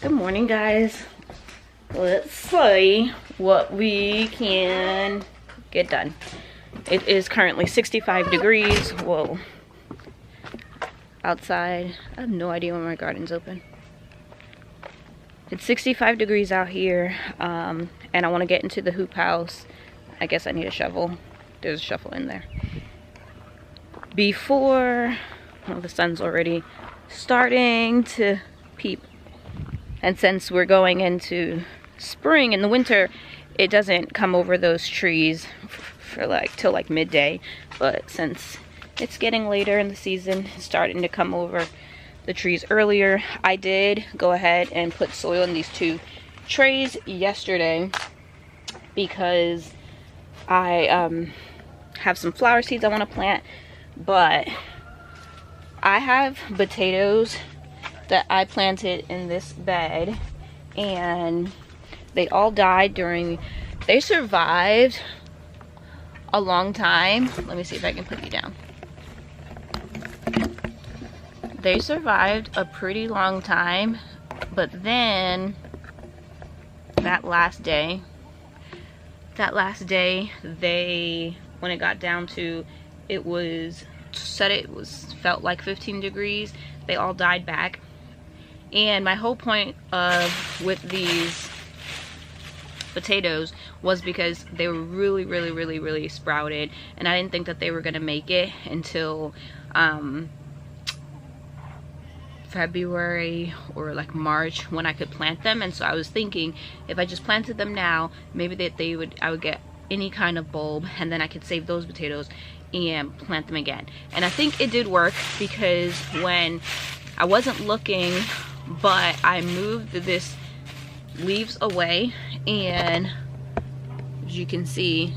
Good morning, guys. Let's see what we can get done. It is currently 65 degrees. Whoa. Outside. I have no idea when my garden's open. It's 65 degrees out here, and I want to get into the hoop house. I guess I need a shovel. There's a shovel in there. Before, well, the sun's already starting to peep. And since we're going into spring, in the winter, it doesn't come over those trees for till midday. But since it's getting later in the season, it's starting to come over the trees earlier. I did go ahead and put soil in these 2 trays yesterday because I have some flower seeds I want to plant, but I have potatoes that I planted in this bed, and they all died they survived a long time. Let me see if I can put you down. They survived a pretty long time, but then that last day, when it got down to, felt like 15 degrees, they all died back. And my whole point with these potatoes was because they were really sprouted, and I didn't think that they were gonna make it until February or like March, when I could plant them. And so I was thinking, if I just planted them now, maybe I would get any kind of bulb, and then I could save those potatoes and plant them again. And I think it did work, because when I wasn't looking, but I moved this leaves away, and as you can see,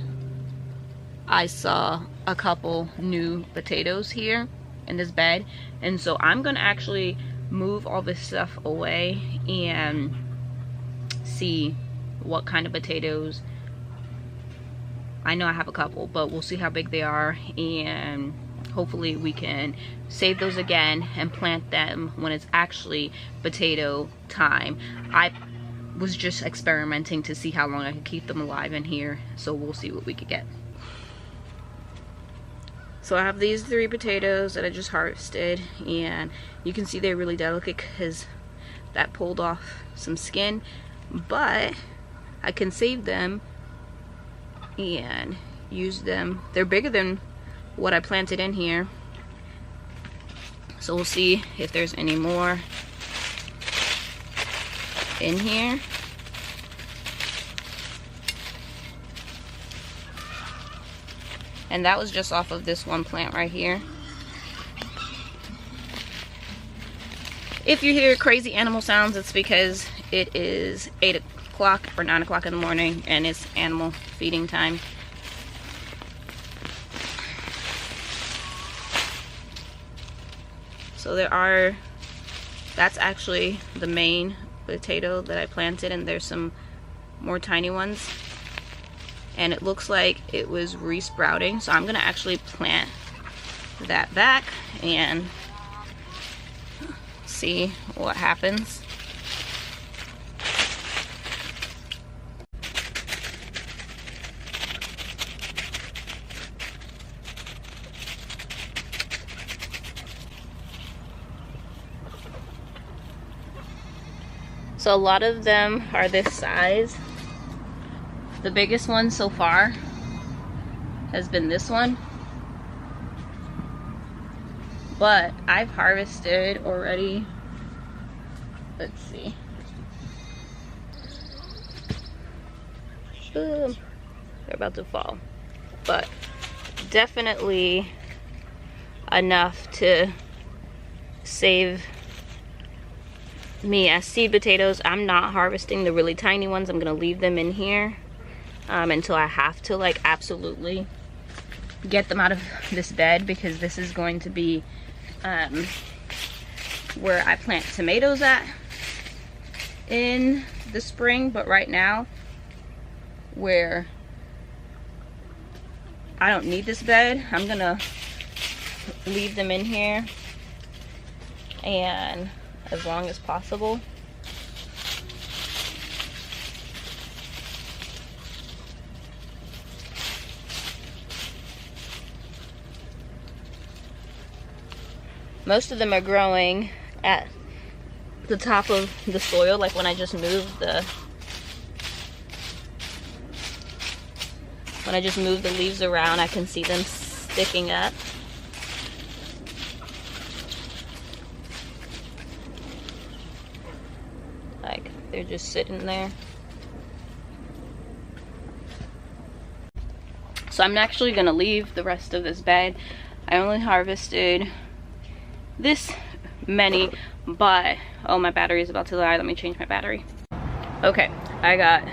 I saw a couple new potatoes here in this bed. And so I'm gonna actually move all this stuff away and see what kind of potatoes. I know I have a couple, but we'll see how big they are, and hopefully we can save those again and plant them when it's actually potato time. I was just experimenting to see how long I could keep them alive in here, so we'll see what we could get. So I have these 3 potatoes that I just harvested, and you can see they're really delicate because that pulled off some skin, but I can save them and use them. They're bigger than what I planted in here, so we'll see if there's any more in here. And that was just off of this one plant right here. If you hear crazy animal sounds, it's because it is 8 o'clock or 9 o'clock in the morning, and it's animal feeding time. So that's actually the main potato that I planted, and there's some more tiny ones. And it looks like it was resprouting, so I'm gonna actually plant that back and see what happens. So a lot of them are this size. The biggest one so far has been this one, but I've harvested already. Let's see. Boom. They're about to fall, but definitely enough to save me as seed potatoes. I'm not harvesting the really tiny ones. I'm gonna leave them in here until I have to absolutely get them out of this bed, because this is going to be where I plant tomatoes at in the spring. But right now, where I don't need this bed, I'm gonna leave them in here, and as long as possible Most of them are growing at the top of the soil, like when I just moved the leaves around, I can see them sticking up. Like they're just sitting there. So I'm actually gonna leave the rest of this bed. I only harvested this many, but oh, my battery is about to die. Let me change my battery. Okay, I got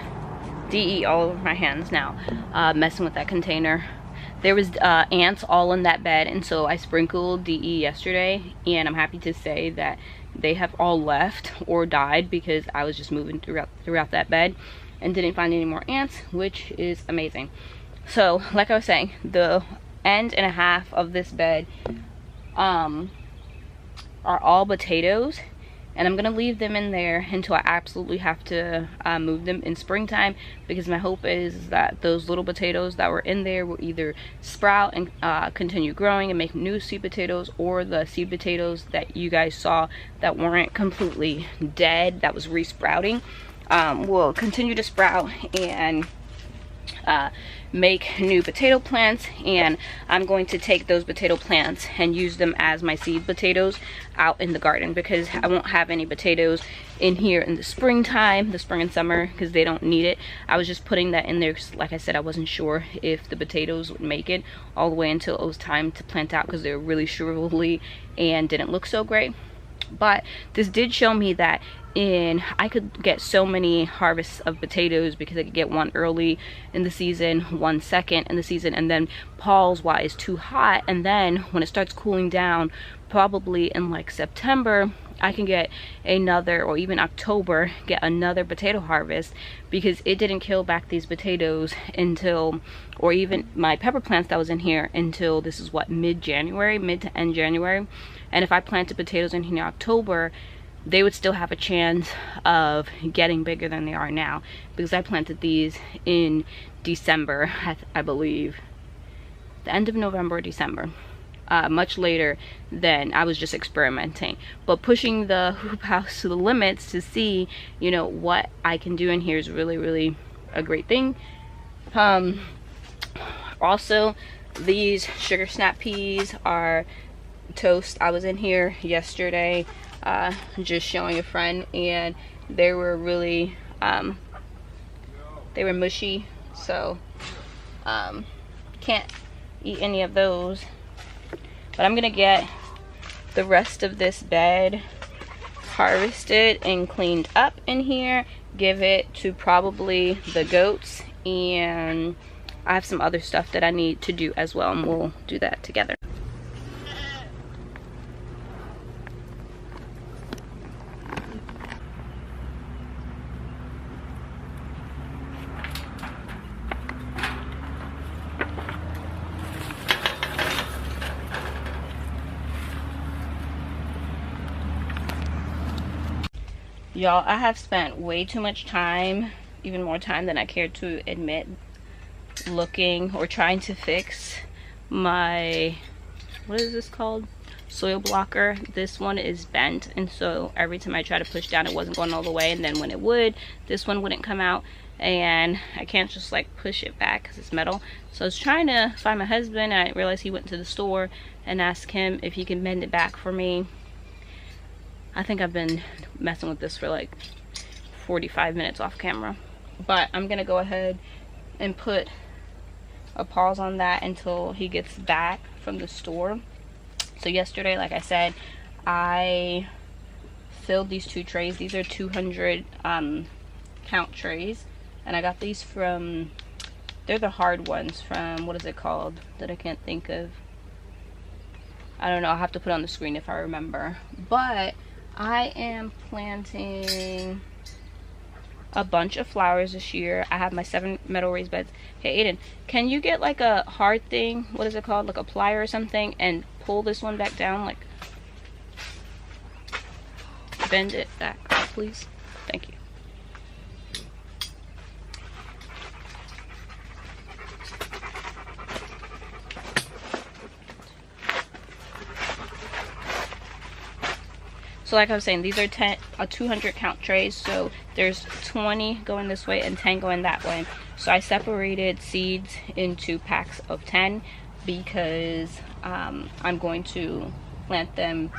DE all over my hands now, messing with that container. There was ants all in that bed, and so I sprinkled DE yesterday, and I'm happy to say that they have all left or died because I was just moving throughout that bed and didn't find any more ants, which is amazing. So like I was saying, the end and a half of this bed are all potatoes, and I'm gonna leave them in there until I absolutely have to move them in springtime, because my hope is that those little potatoes that were in there will either sprout and continue growing and make new seed potatoes, or the seed potatoes that you guys saw that weren't completely dead, that was resprouting, will continue to sprout and make new potato plants. And I'm going to take those potato plants and use them as my seed potatoes out in the garden, because I won't have any potatoes in here in the springtime, the spring and summer, because they don't need it. I was just putting that in there because, like I said, I wasn't sure if the potatoes would make it all the way until it was time to plant out, because they were really shrivelly and didn't look so great. But this did show me that I could get so many harvests of potatoes, because I could get one early in the season, one second in the season, and then Paul's why is too hot, and then when it starts cooling down, probably in like September, I can get another, or even October, get another potato harvest, because it didn't kill back these potatoes until, or even my pepper plants that was in here, until this is what, mid-January, mid to end January. And if I planted potatoes in here in October, they would still have a chance of getting bigger than they are now, because I planted these in December, I believe, the end of November or December, much later than I was just experimenting, but pushing the hoop house to the limits to see, you know, what I can do in here is really, really a great thing. Also, these sugar snap peas are toast. I was in here yesterday just showing a friend, and they were really they were mushy, so can't eat any of those. But I'm gonna get the rest of this bed harvested and cleaned up in here, give it to probably the goats, and I have some other stuff that I need to do as well, and we'll do that together. Y'all, I have spent way too much time, even more time than I care to admit, looking or trying to fix my, what is this called? Soil blocker. This one is bent, and so every time I try to push down, it wasn't going all the way, and then when it would, this one wouldn't come out, and I can't just like push it back because it's metal. So I was trying to find my husband, and I realized he went to the store, and asked him if he can bend it back for me. I think I've been messing with this for like 45 minutes off camera, but I'm gonna go ahead and put a pause on that until he gets back from the store. So yesterday, like I said, I filled these 2 trays. These are 200 count trays, and I got these from, they're the hard ones from, what is it called that I can't think of? I don't know, I'll have to put on the screen if I remember. But I am planting a bunch of flowers this year. I have my 7 metal raised beds. Hey Aiden, can you get like a hard thing, what is it called, like a plier or something, and pull this one back down, like bend it back, please? Thank you. So like I was saying, these are 200 count trays, so there's 20 going this way and 10 going that way. So I separated seeds into packs of 10 because I'm going to plant them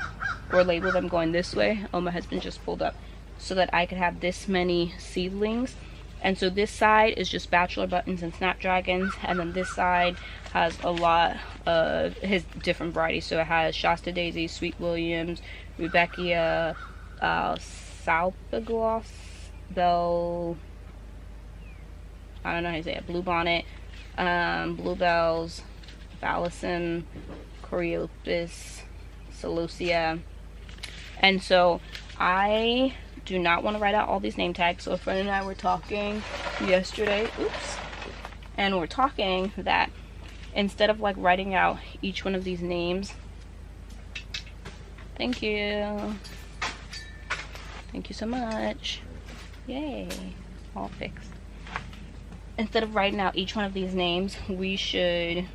or label them going this way. Oh, my husband just pulled up, so that I could have this many seedlings. And so this side is just bachelor buttons and snapdragons, and then this side has a lot of his different varieties. So it has Shasta Daisy, Sweet Williams, Rudbeckia, Salpigloss, Bell, I don't know how to say it, Bluebonnet, Bluebells, Ballison, Coreopus, Celosia. And so I do not want to write out all these name tags. So a friend and I were talking yesterday, and we're talking that instead of like writing out each one of these names, thank you so much, yay, all fixed. Instead of writing out each one of these names, we should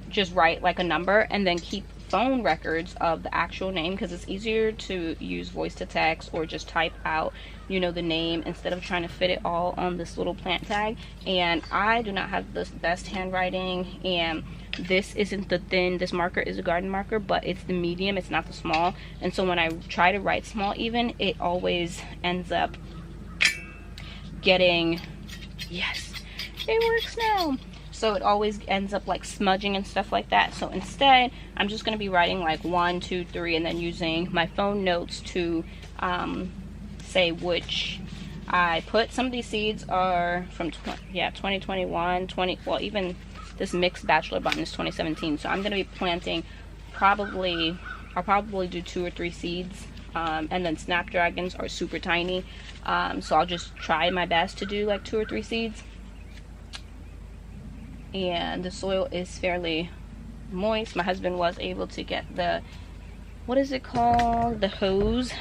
just write like a number and then keep phone records of the actual name, because it's easier to use voice to text or just type out, you know, the name instead of trying to fit it all on this little plant tag. And I do not have the best handwriting, and this isn't the thin, this marker is a garden marker, but it's the medium, it's not the small. And so when I try to write small even, it always ends up getting, yes, it works now. So it always ends up like smudging and stuff like that. So instead, I'm just going to be writing like 1, 2, 3, and then using my phone notes to say which I put. Some of these seeds are from 2021, well, even this mixed bachelor button is 2017. So I'm going to be planting I'll probably do 2 or 3 seeds. And then snapdragons are super tiny. So I'll just try my best to do like 2 or 3 seeds. And the soil is fairly moist. My husband was able to get the, what is it called, the hose.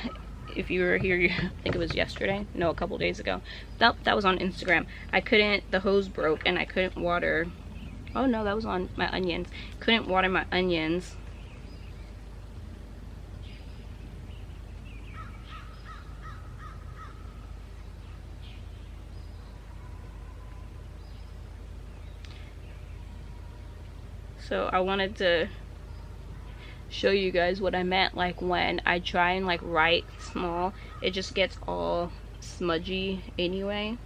If you were here, I think it was yesterday, no, a couple days ago, that was on Instagram. I couldn't, the hose broke and I couldn't water, oh no, that was on my onions, couldn't water my onions. So I wanted to show you guys what I meant, like when I try and like write small, it just gets all smudgy anyway.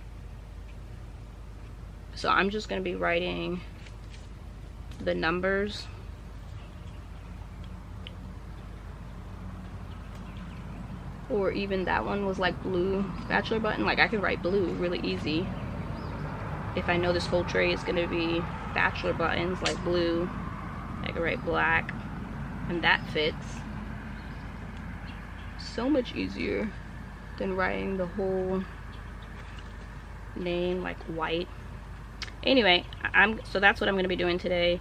So I'm just going to be writing the numbers. Or even that one was like blue bachelor button, like I could write blue really easy. If I know this whole tray is going to be bachelor buttons like blue, I could write black, and that fits. So much easier than writing the whole name like white. Anyway, so that's what I'm going to be doing today.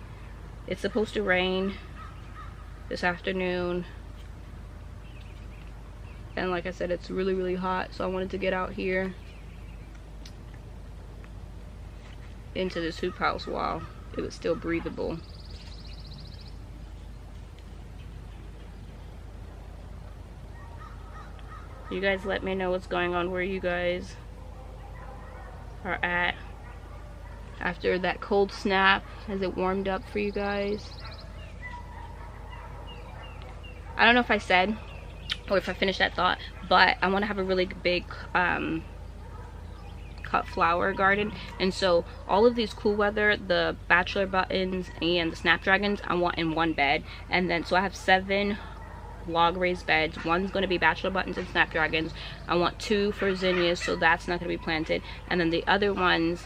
It's supposed to rain this afternoon, and like I said, it's really, really hot, so I wanted to get out here into this hoop house while it was still breathable. You guys let me know what's going on, where you guys are at after that cold snap. Has it warmed up for you guys? I don't know if I said or if I finished that thought, but I want to have a really big cut flower garden, and so all of these cool weather, the bachelor buttons and the snapdragons, I want in one bed. And then so I have 7 log raised beds. One's going to be bachelor buttons and snapdragons. I want 2 for zinnias, so that's not going to be planted. And then the other ones,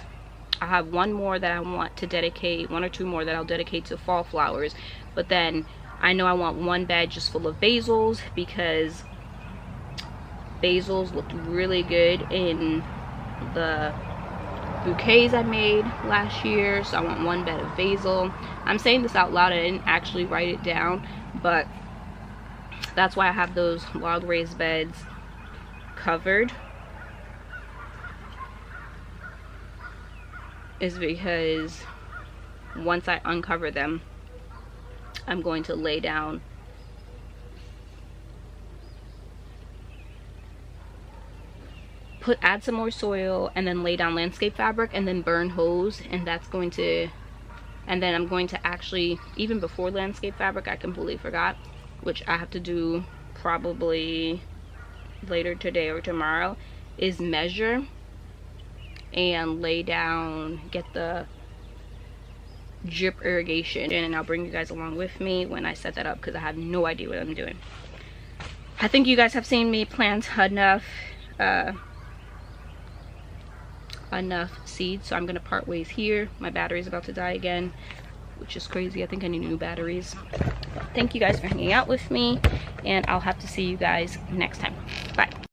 I have 1 more that I want to dedicate, 1 or 2 more that I'll dedicate to fall flowers. But then I know I want 1 bed just full of basils, because basils looked really good in the bouquets I made last year. So I want 1 bed of basil. I'm saying this out loud, I didn't actually write it down, but that's why I have those log raised beds covered, is because once I uncover them, I'm going to lay down add some more soil and then lay down landscape fabric and then burn hose, and that's going to, and then I'm going to actually, even before landscape fabric, I completely forgot, which I have to do probably later today or tomorrow, is measure and lay down, get the drip irrigation, and I'll bring you guys along with me when I set that up, because I have no idea what I'm doing. I think you guys have seen me plant enough seeds, so I'm gonna part ways here. My battery's about to die again, which is crazy. I think I need new batteries. Thank you guys for hanging out with me, and I'll have to see you guys next time. Bye.